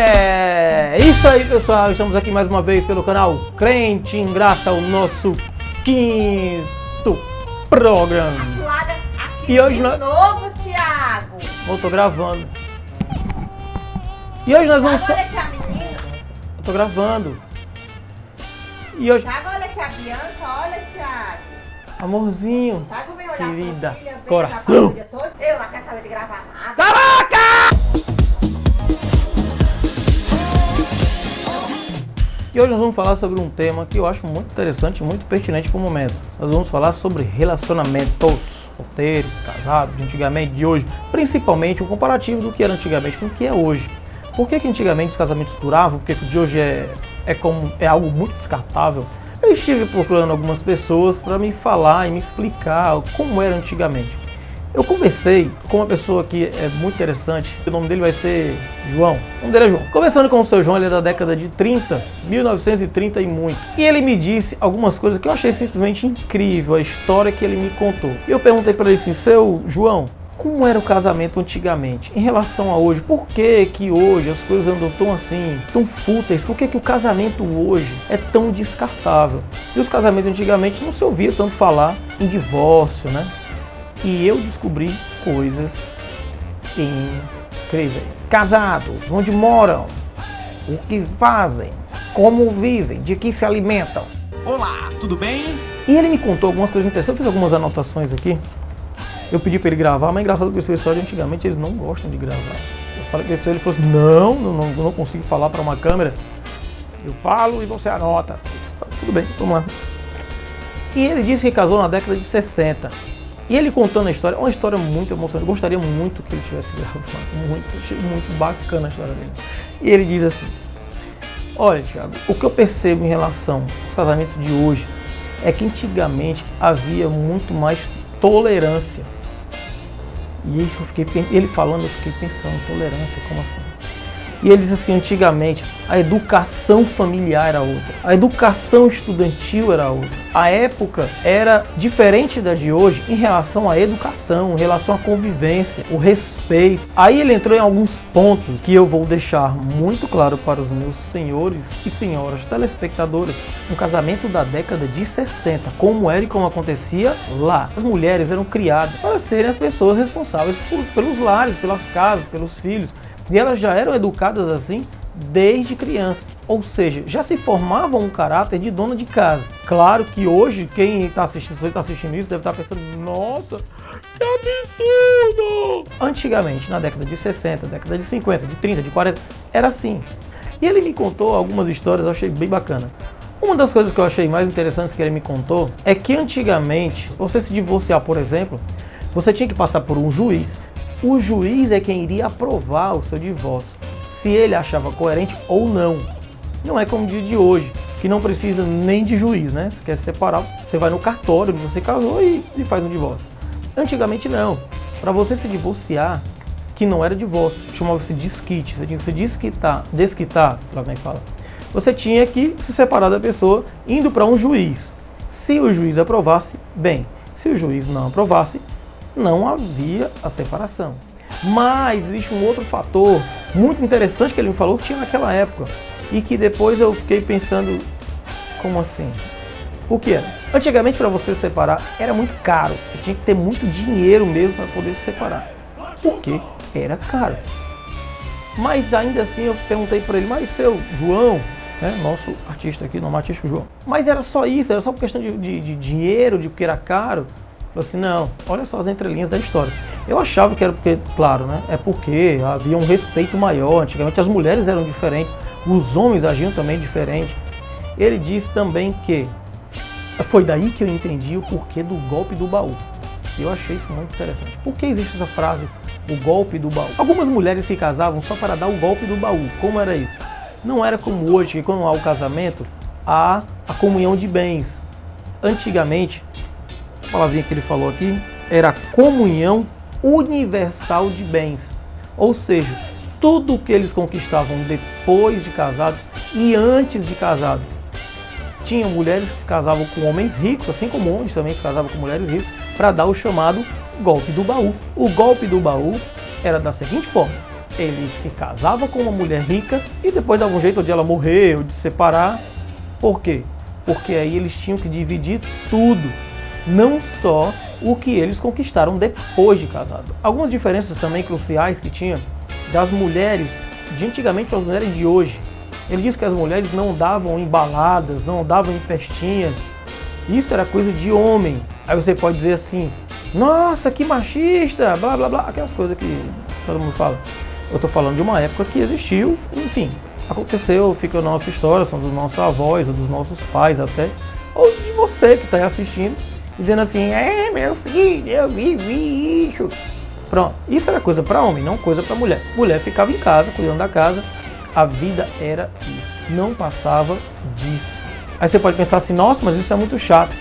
É isso aí, pessoal. Estamos aqui mais uma vez pelo canal Crente em Graça, o nosso quinto programa. Aqui E hoje de nós... novo, Thiago. Eu tô gravando. E hoje nós vamos... Thiago, olha aqui a menina. Eu tô gravando. E hoje... Thiago, olha aqui a Bianca. Olha, Thiago. Amorzinho. Thiago vem olhar Querida, pra filha, vem coração. olhar pra filha toda. Eu lá quero saber de gravar nada. Caraca! E hoje nós vamos falar sobre um tema que eu acho muito interessante e muito pertinente para o momento. Nós vamos falar sobre relacionamentos, solteiro, casado, de antigamente, de hoje. Principalmente um comparativo do que era antigamente com o que é hoje. Por que antigamente os casamentos duravam? Por que o de hoje é algo muito descartável? Eu estive procurando algumas pessoas para me falar e me explicar como era antigamente. Eu conversei com uma pessoa que é muito interessante, o nome dele vai ser João, o nome dele é João. Conversando com o seu João, ele é da década de 30, 1930 e muito. E ele me disse algumas coisas que eu achei simplesmente incrível, a história que ele me contou. E eu perguntei para ele assim, seu João, como era o casamento antigamente, em relação a hoje? Por que que hoje as coisas andam tão assim, tão fúteis? Por que que o casamento hoje é tão descartável? E os casamentos antigamente não se ouvia tanto falar em divórcio, né? E eu descobri coisas incríveis. Casados, onde moram, o que fazem, como vivem, de que se alimentam. Olá, tudo bem? E ele me contou algumas coisas interessantes. Eu fiz algumas anotações aqui. Eu pedi para ele gravar, mas é engraçado que esse pessoal de antigamente eles não gostam de gravar. Eu falei que ele falou assim, não consigo falar para uma câmera. Eu falo e você anota. Tudo bem, vamos lá. E ele disse que casou na década de 60. E ele contando a história, é uma história muito emocionante. Eu gostaria muito que ele tivesse gravado, achei muito bacana a história dele. E ele diz assim, olha, Thiago, o que eu percebo em relação aos casamentos de hoje é que antigamente havia muito mais tolerância. E ele falando, eu fiquei pensando, tolerância, como assim? E ele diz assim, antigamente a educação familiar era outra, a educação estudantil era outra. A época era diferente da de hoje em relação à educação, em relação à convivência, o respeito. Aí ele entrou em alguns pontos que eu vou deixar muito claro para os meus senhores e senhoras telespectadores. Um casamento da década de 60, como era e como acontecia lá. As mulheres eram criadas para serem as pessoas responsáveis pelos lares, pelas casas, pelos filhos. E elas já eram educadas assim desde criança. Ou seja, já se formava um caráter de dona de casa. Claro que hoje, quem está assistindo isso deve estar pensando, nossa, que absurdo! Antigamente, na década de 60, década de 50, de 30, de 40, era assim. E ele me contou algumas histórias, eu achei bem bacana. Uma das coisas que eu achei mais interessantes que ele me contou é que antigamente, você se divorciar, por exemplo, você tinha que passar por um juiz. O juiz é quem iria aprovar o seu divórcio, se ele achava coerente ou não. Não é como o dia de hoje, que não precisa nem de juiz, né? Você quer se separar, você vai no cartório onde você casou e faz um divórcio. Antigamente não. Para você se divorciar, que não era divórcio, chamava-se desquite, você tinha que se desquitar, lá vem fala. Você tinha que se separar da pessoa indo para um juiz. Se o juiz aprovasse, bem. Se o juiz não aprovasse, não havia a separação. Mas existe um outro fator muito interessante que ele me falou que tinha naquela época e que depois eu fiquei pensando, como assim? O que era? Antigamente, para você se separar era muito caro, você tinha que ter muito dinheiro mesmo para poder se separar, porque era caro. Mas ainda assim eu perguntei para ele, mas seu João, né, nosso artista aqui, não artista João, mas era só isso, era só por questão de dinheiro, de porque era caro? Falei assim, não, olha só as entrelinhas da história. Eu achava que era porque, claro, né? É porque havia um respeito maior. Antigamente as mulheres eram diferentes, os homens agiam também diferente. Ele disse também que foi daí que eu entendi o porquê do golpe do baú. Eu achei isso muito interessante. Por que existe essa frase, o golpe do baú? Algumas mulheres se casavam só para dar o golpe do baú. Como era isso? Não era como hoje, que quando há o casamento, há a comunhão de bens. Antigamente, a palavrinha que ele falou aqui era comunhão universal de bens, ou seja, tudo que eles conquistavam depois de casados e antes de casados. Tinha mulheres que se casavam com homens ricos, assim como homens também se casavam com mulheres ricas, para dar o chamado golpe do baú. O golpe do baú era da seguinte forma: ele se casava com uma mulher rica e depois dava um jeito de ela morrer ou de separar. Por quê? Porque aí eles tinham que dividir tudo, não só o que eles conquistaram depois de casado. Algumas diferenças também cruciais que tinha das mulheres de antigamente para as mulheres de hoje. Ele diz que as mulheres não davam em baladas, não davam em festinhas. Isso era coisa de homem. Aí você pode dizer assim, nossa, que machista, blá blá blá, aquelas coisas que todo mundo fala. Eu estou falando de uma época que existiu, enfim, aconteceu, fica a nossa história, são dos nossos avós, ou dos nossos pais até, ou de você que está aí assistindo, dizendo assim, meu filho, eu vivi isso. Pronto, isso era coisa para homem, não coisa para mulher. Mulher ficava em casa, cuidando da casa, a vida era isso, não passava disso. Aí você pode pensar assim, nossa, mas isso é muito chato.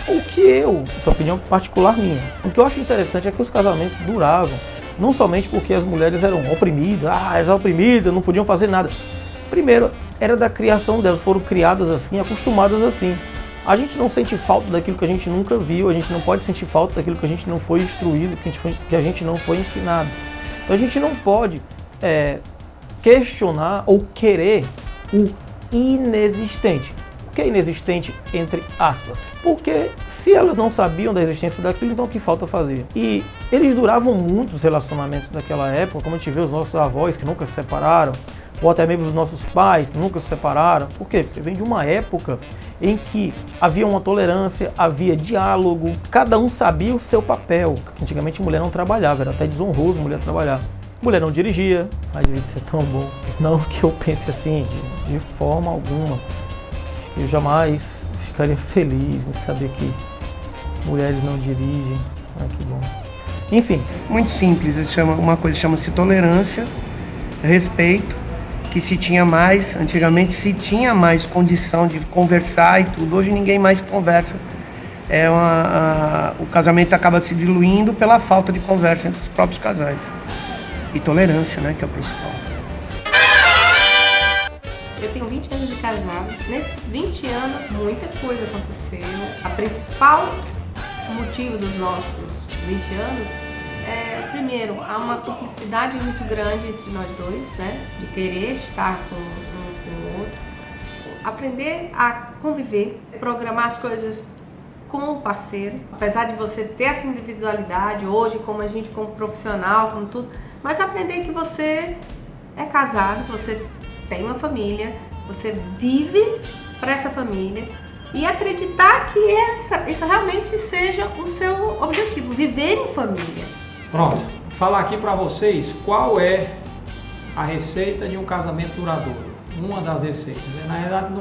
O que essa opinião particular minha, o que eu acho interessante é que os casamentos duravam, não somente porque as mulheres eram oprimidas, eram oprimidas, não podiam fazer nada. Primeiro, era da criação delas, foram criadas assim, acostumadas assim. A gente não sente falta daquilo que a gente nunca viu, a gente não pode sentir falta daquilo que a gente não foi instruído, que a gente não foi ensinado. Então a gente não pode questionar ou querer o inexistente. Por que inexistente entre aspas? Porque se elas não sabiam da existência daquilo, então o que falta fazer? E eles duravam muito os relacionamentos daquela época, como a gente vê os nossos avós que nunca se separaram, ou até mesmo os nossos pais que nunca se separaram. Por quê? Porque vem de uma época em que havia uma tolerância, havia diálogo, cada um sabia o seu papel. Antigamente mulher não trabalhava, era até desonroso mulher trabalhar. Mulher não dirigia, mas devia ser tão bom. Não que eu pense assim, de forma alguma. Eu jamais ficaria feliz em saber que mulheres não dirigem. Que bom. Enfim. Muito simples, uma coisa chama-se tolerância, respeito, que se tinha mais, antigamente se tinha mais condição de conversar e tudo, hoje ninguém mais conversa. O casamento acaba se diluindo pela falta de conversa entre os próprios casais. E tolerância, né, que é o principal. Eu tenho 20 anos de casado. Nesses 20 anos, muita coisa aconteceu. A principal motivo dos nossos 20 anos primeiro, há uma cumplicidade muito grande entre nós dois, né? De querer estar com o outro. Aprender a conviver, programar as coisas com o parceiro. Apesar de você ter essa individualidade hoje, como a gente, como profissional, como tudo, mas aprender que você é casado, você tem uma família, você vive para essa família e acreditar que isso realmente seja o seu objetivo, viver em família. Pronto, vou falar aqui para vocês qual é a receita de um casamento duradouro. Uma das receitas. Na verdade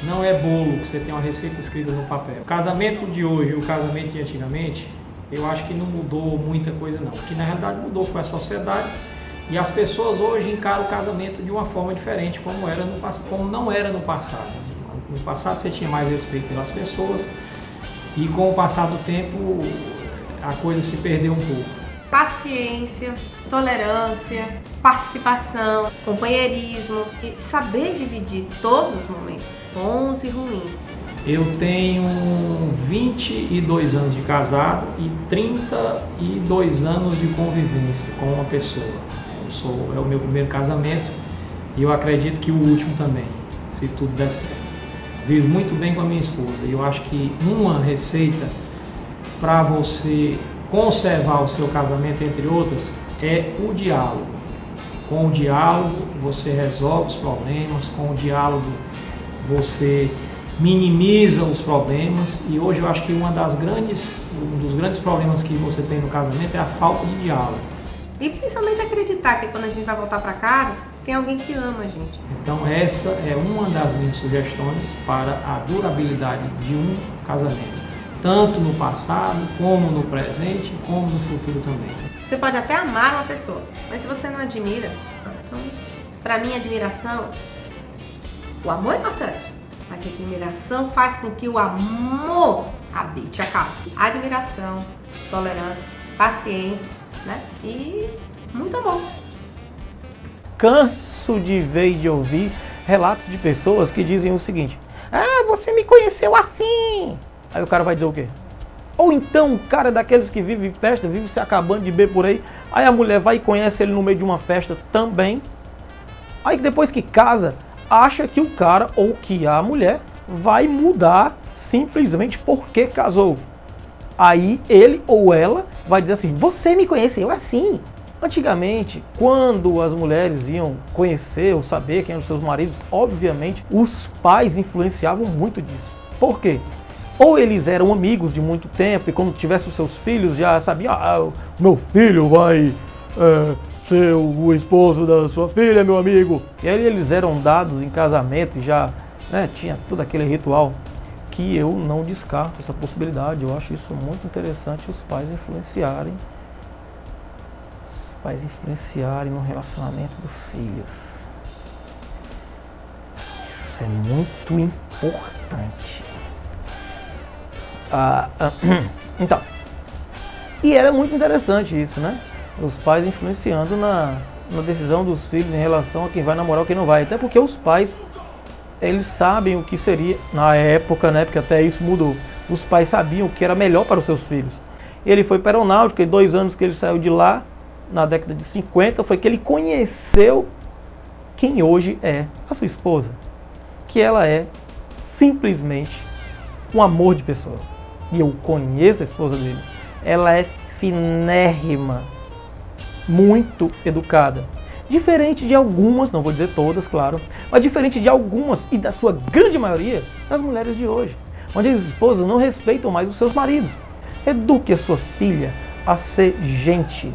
não é bolo que você tem uma receita escrita no papel. O casamento de hoje e o casamento de antigamente, eu acho que não mudou muita coisa não. O que na realidade mudou foi a sociedade e as pessoas hoje encaram o casamento de uma forma diferente como não era no passado. No passado você tinha mais respeito pelas pessoas e com o passar do tempo a coisa se perdeu um pouco. Paciência, tolerância, participação, companheirismo e saber dividir todos os momentos, bons e ruins. Eu tenho 22 anos de casado e 32 anos de convivência com uma pessoa. É o meu primeiro casamento e eu acredito que o último também, se tudo der certo. Vivo muito bem com a minha esposa e eu acho que uma receita para você conservar o seu casamento, entre outras, é o diálogo. Com o diálogo você resolve os problemas, com o diálogo você minimiza os problemas e hoje eu acho que um dos grandes problemas que você tem no casamento é a falta de diálogo. E principalmente acreditar que quando a gente vai voltar para casa, tem alguém que ama a gente. Então essa é uma das minhas sugestões para a durabilidade de um casamento. Tanto no passado, como no presente, como no futuro também. Você pode até amar uma pessoa, mas se você não admira, então, para mim, admiração, o amor é importante, mas a admiração faz com que o amor habite a casa. Admiração, tolerância, paciência, né? E muito amor. Canso de ver e de ouvir relatos de pessoas que dizem o seguinte: você me conheceu assim. Aí o cara vai dizer o quê? Ou então o cara daqueles que vive em festa, vive se acabando de beber por aí. Aí a mulher vai e conhece ele no meio de uma festa também. Aí depois que casa, acha que o cara ou que a mulher vai mudar simplesmente porque casou. Aí ele ou ela vai dizer assim, você me conheceu assim. Antigamente, quando as mulheres iam conhecer ou saber quem eram seus maridos, obviamente os pais influenciavam muito disso. Por quê? Ou eles eram amigos de muito tempo e quando tivessem os seus filhos já sabiam, meu filho vai ser o esposo da sua filha, meu amigo. E aí eles eram dados em casamento e já tinha todo aquele ritual, que eu não descarto essa possibilidade. Eu acho isso muito interessante, os pais influenciarem no relacionamento dos filhos. Isso é muito importante. Então, e era muito interessante isso, né? Os pais influenciando na decisão dos filhos em relação a quem vai namorar ou quem não vai. Até porque os pais, eles sabem o que seria, na época, né? Porque até isso mudou. Os pais sabiam o que era melhor para os seus filhos. Ele foi para a aeronáutica e 2 anos que ele saiu de lá, na década de 50, foi que ele conheceu quem hoje é a sua esposa. Que ela é simplesmente um amor de pessoa. E eu conheço a esposa dele. Ela é finérrima, muito educada. Diferente de algumas, não vou dizer todas, claro, mas diferente de algumas e da sua grande maioria das mulheres de hoje, onde as esposas não respeitam mais os seus maridos. Eduque a sua filha a ser gente.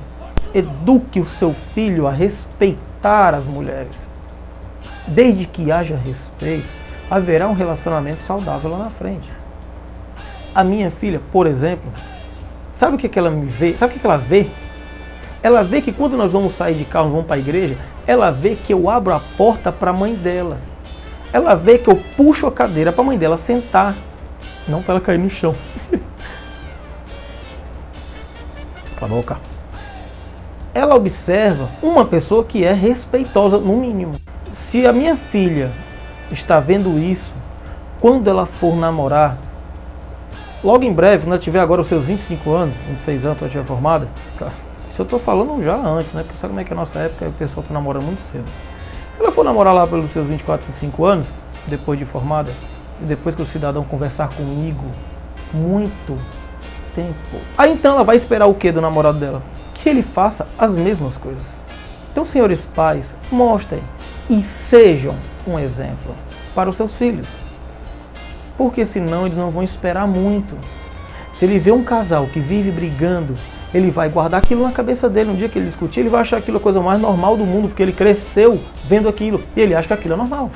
Eduque o seu filho a respeitar as mulheres. Desde que haja respeito, haverá um relacionamento saudável lá na frente. A minha filha, por exemplo, sabe o que ela me vê? Sabe o que ela vê? Ela vê que quando nós vamos sair de carro, vamos para a igreja, ela vê que eu abro a porta para a mãe dela. Ela vê que eu puxo a cadeira para a mãe dela sentar, não para ela cair no chão. Cala a boca. Ela observa uma pessoa que é respeitosa, no mínimo. Se a minha filha está vendo isso, quando ela for namorar, logo em breve, quando ela tiver agora os seus 25 anos, 26 anos, quando ela estiver formada, isso eu estou falando já antes, né? Porque sabe como é que é a nossa época, o pessoal está namorando muito cedo. Se ela for namorar lá pelos seus 24, 25 anos, depois de formada, e depois que o cidadão conversar comigo muito tempo, aí então ela vai esperar o que do namorado dela? Que ele faça as mesmas coisas. Então, senhores pais, mostrem e sejam um exemplo para os seus filhos. Porque senão eles não vão esperar muito. Se ele vê um casal que vive brigando, ele vai guardar aquilo na cabeça dele. Um dia que ele discutir, ele vai achar aquilo a coisa mais normal do mundo, porque ele cresceu vendo aquilo e ele acha que aquilo é normal.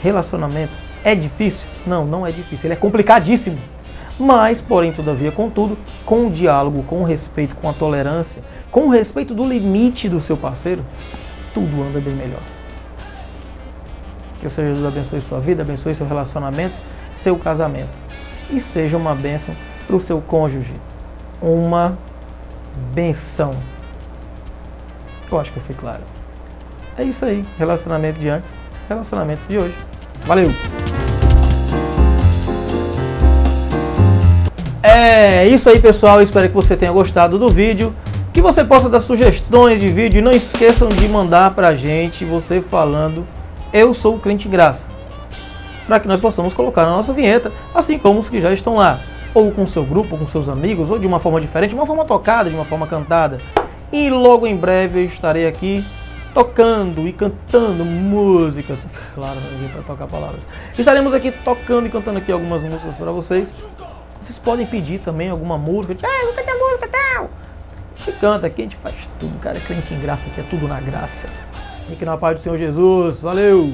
Relacionamento é difícil? Não, não é difícil. Ele é complicadíssimo. Mas, porém, todavia, contudo, com o diálogo, com o respeito, com a tolerância, com o respeito do limite do seu parceiro, tudo anda bem melhor. Que o Senhor Jesus abençoe sua vida, abençoe seu relacionamento, seu casamento. E seja uma bênção para o seu cônjuge. Uma benção. Eu acho que eu fui claro. É isso aí. Relacionamento de antes, relacionamento de hoje. Valeu! É isso aí, pessoal. Espero que você tenha gostado do vídeo. Que você possa dar sugestões de vídeo. E não esqueçam de mandar pra gente você falando eu sou o Crente em Graça, para que nós possamos colocar na nossa vinheta, assim como os que já estão lá, ou com seu grupo, ou com seus amigos, ou de uma forma diferente, de uma forma tocada, de uma forma cantada. E logo em breve eu estarei aqui tocando e cantando músicas. Claro, ninguém vai tocar palavras. Estaremos aqui tocando e cantando aqui algumas músicas para vocês. Vocês podem pedir também alguma música, vou cantar música tal. A gente canta aqui, a gente faz tudo, cara. Crente em Graça aqui é tudo na graça. Fique na paz do Senhor Jesus. Valeu!